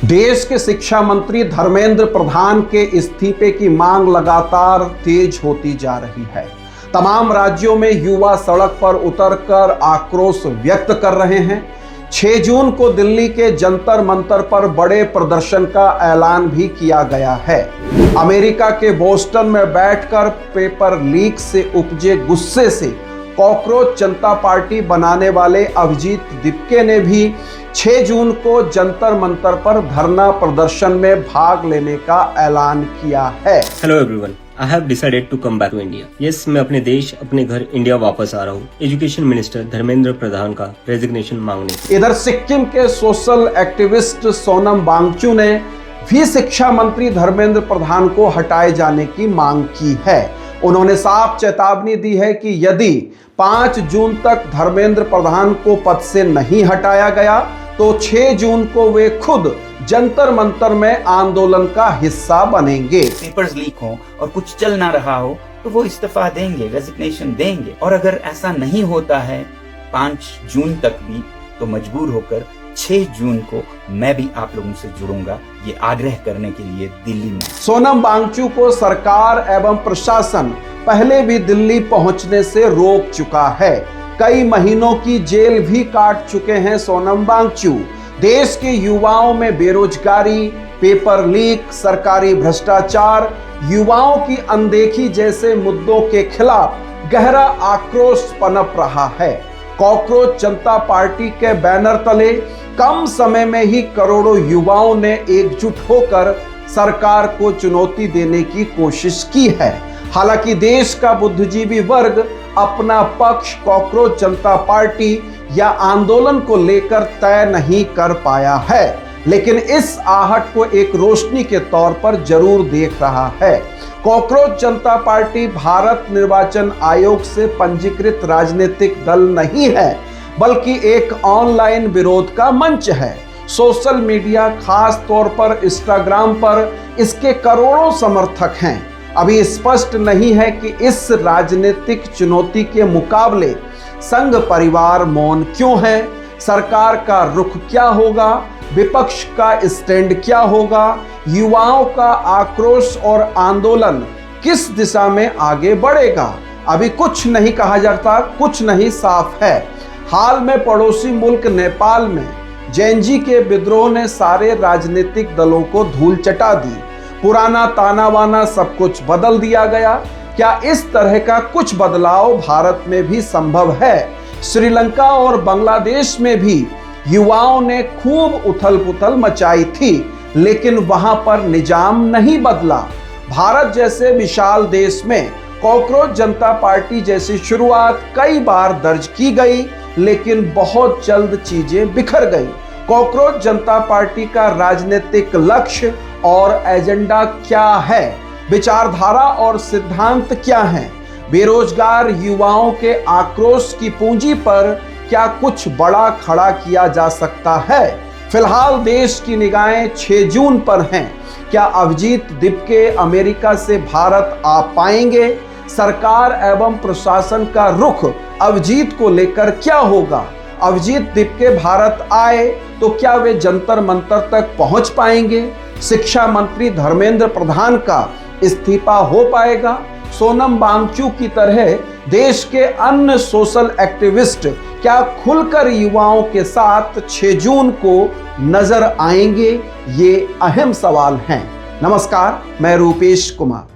देश के शिक्षा मंत्री धर्मेंद्र प्रधान के इस्तीफे की मांग लगातार तेज होती जा रही है। तमाम राज्यों में युवा सड़क पर उतरकर आक्रोश व्यक्त कर रहे हैं। 6 जून को दिल्ली के जंतर मंतर पर बड़े प्रदर्शन का ऐलान भी किया गया है। अमेरिका के बोस्टन में बैठकर पेपर लीक से उपजे गुस्से से कॉकरोच जनता पार्टी बनाने वाले अभिजीत दीपके ने भी 6 जून को जंतर मंतर पर धरना प्रदर्शन में भाग लेने का ऐलान किया है। Hello everyone, I have decided to come back to India. Yes, मैं अपने देश, अपने घर इंडिया वापस आ रहा हूँ। एजुकेशन मिनिस्टर धर्मेंद्र प्रधान का रेजिग्नेशन मांगने। इधर सिक्किम के सोशल एक्टिविस्ट सोनम वांगचू ने भी शिक्षा मंत्री धर्मेंद्र प्रधान को हटाए जाने की मांग की है। उन्होंने साफ चेतावनी दी है कि यदि 5 जून तक धर्मेंद्र प्रधान को पद से नहीं हटाया गया तो 6 जून को वे खुद जंतर मंतर में आंदोलन का हिस्सा बनेंगे। पेपर्स लीक हो और कुछ चल ना रहा हो तो वो इस्तीफा देंगे, रेजिग्नेशन देंगे। और अगर ऐसा नहीं होता है 5 जून तक भी, तो मजबूर होकर 6 जून को मैं भी आप लोगों से जुड़ूंगा, ये आग्रह करने के लिए दिल्ली में। सोनम वांगचू को सरकार एवं प्रशासन पहले भी दिल्ली पहुंचने से रोक चुका है। कई महीनों की जेल भी काट चुके हैं सोनम वांगचू। देश के युवाओं में बेरोजगारी, पेपर लीक, सरकारी भ्रष्टाचार, युवाओं की अनदेखी जैसे मुद्दों के खिलाफ गहरा आक्रोश पनप रहा है। कॉकरोच जनता पार्टी के बैनर तले कम समय में ही करोड़ों युवाओं ने एकजुट होकर सरकार को चुनौती देने की कोशिश की है। हालांकि देश का बुद्धिजीवी वर्ग अपना पक्ष कॉकरोच जनता पार्टी या आंदोलन को लेकर तय नहीं कर पाया है, लेकिन इस आहट को एक रोशनी के तौर पर जरूर देख रहा है। कॉकरोच जनता पार्टी भारत निर्वाचन आयोग से पंजीकृत राजनीतिक दल नहीं है, बल्कि एक ऑनलाइन विरोध का मंच है। सोशल मीडिया, खास तौर पर इंस्टाग्राम पर इसके करोड़ों समर्थक हैं। अभी स्पष्ट नहीं है कि इस राजनीतिक चुनौती के मुकाबले संघ परिवार मौन क्यों है, सरकार का रुख क्या होगा, विपक्ष का स्टैंड क्या होगा, युवाओं का आक्रोश और आंदोलन किस दिशा में आगे बढ़ेगा। अभी कुछ नहीं कहा जाता, कुछ नहीं साफ है। हाल में पड़ोसी मुल्क नेपाल में जेएनजी के विद्रोह ने सारे राजनीतिक दलों को धूल चटा दी। पुराना ताना बाना सब कुछ बदल दिया गया। क्या इस तरह का कुछ बदलाव भारत में भी संभव है? श्रीलंका और बांग्लादेश में भी युवाओं ने खूब उथल पुथल मचाई थी, लेकिन वहां पर निजाम नहीं बदला। भारत जैसे विशाल देश में कॉकरोच जनता पार्टी जैसी शुरुआत कई बार दर्ज की गई, लेकिन बहुत जल्द चीजें बिखर गई। कॉकरोच जनता पार्टी का राजनीतिक लक्ष्य और एजेंडा क्या है? विचारधारा और सिद्धांत क्या हैं? बेरोजगार युवाओं के आक्रोश की पूंजी पर क्या कुछ बड़ा खड़ा किया जा सकता है? फिलहाल देश की निगाहें 6 जून पर हैं। क्या अभिजीत दीपके अमेरिका से भारत आ पाएंगे? सरकार एवं प्रशासन का रुख अभिजीत को लेकर क्या होगा? अभिजीत दीपके भारत आए तो क्या वे जंतर मंतर तक पहुंच पाएंगे? शिक्षा मंत्री धर्मेंद्र प्रधान का इस्तीफा हो पाएगा? सोनम वांगचू की तरह देश के अन्य सोशल एक्टिविस्ट क्या खुलकर युवाओं के साथ 6 जून को नजर आएंगे? ये अहम सवाल हैं। नमस्कार, मैं रूपेश कुमार।